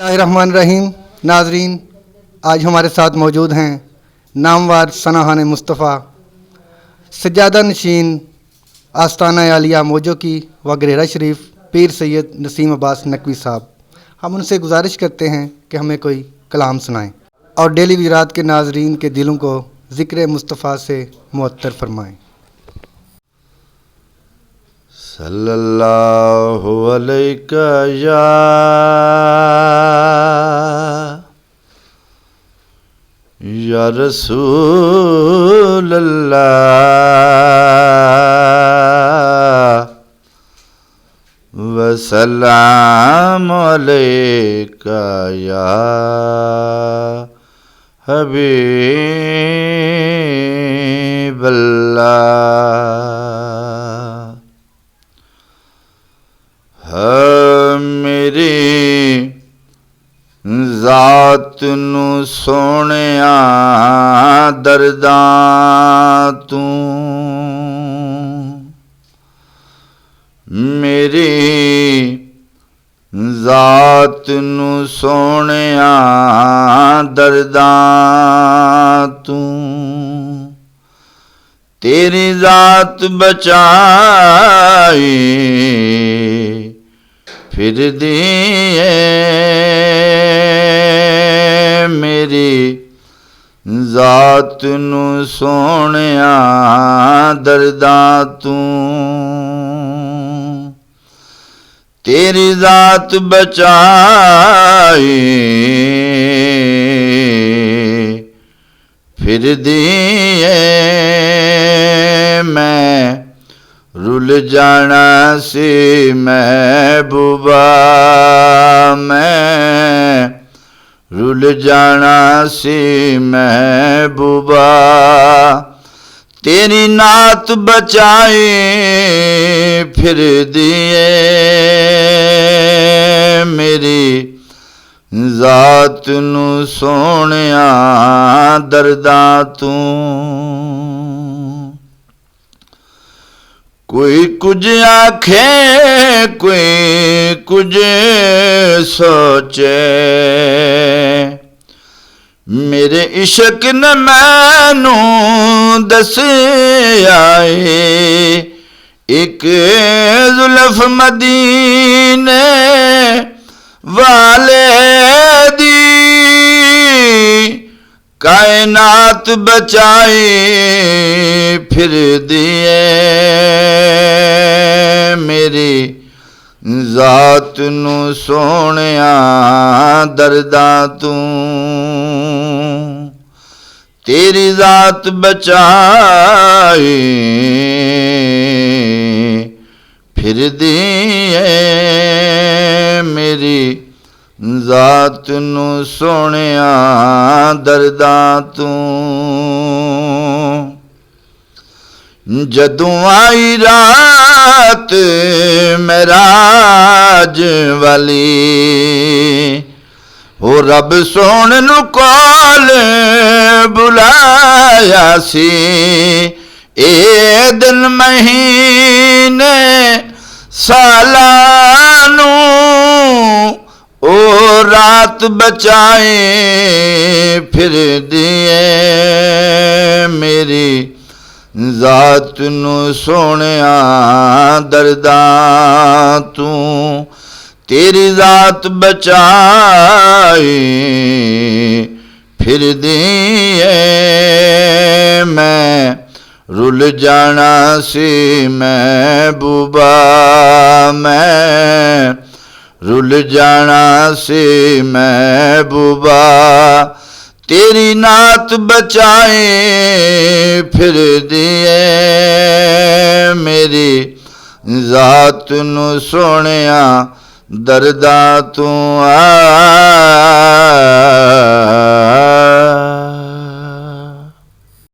रहमान नाजरीन, आज हमारे साथ मौजूद हैं नामवर सनाहान मुस्तफ़ा, सज्जादा नशीन आस्ताना आलिया मौजो की व गरेरा शरीफ पीर सैयद नसीम अब्बास नकवी साहब। हम उनसे गुजारिश करते हैं कि हमें कोई कलाम सुनाएं और डेली गुजरात के नाजरीन के दिलों को ज़िक्र मुस्तफ़ा से मुअत्तर फरमाएं। सल्लल्लाहु अलैका या रसूल अल्लाह वसल्लम अलैका या हबीब अल्लाह। मेरी ज़ात नू सोहणिया दर्दां तूं, मेरी ज़ात नू सोहणिया दर्दां तूं, तेरी ज़ात बचाई फिर दिए, मेरी ज़ात नू सोहणिया दर्दां तूं, तेरी ज़ात बचाई फिर दिए, मैं रुल जाना सी महबूबा, मैं रुल जाना सी महबूबा, तेरी नात बचाई फिर दिए, मेरी ज़ात नू सोहणिया दर्दां तूं। कोई कुछ आखे कोई कुछ सोचे, मेरे इश्क ने मैनू दसिया एक जुल्फ मदीने वाले दी, कायनात बचाई फिर दिए, मेरी ज़ात नू सोहणिया दर्दां तूं, तेरी ज़ात बचाई फिर दिए, मेरी ज़ात नू सोहणिया दर्दां तूं। जदों आई रात मेराज वाली, ओ रब सोहणे नू कोल बुलाया सी, ए दिन महीने सालां नू ओ रात बचाए फिर दिए, मेरी ज़ात नू सोहणिया दर्दां तूं, तेरी ज़ात बचाई फिर दिए, मैं रुल जाना सी महबूबा, मैं रुल जाना सी महबूबा, तेरी नात बचाए फिर दिए, मेरी ज़ात नू सोहणिया दर्दां तूं।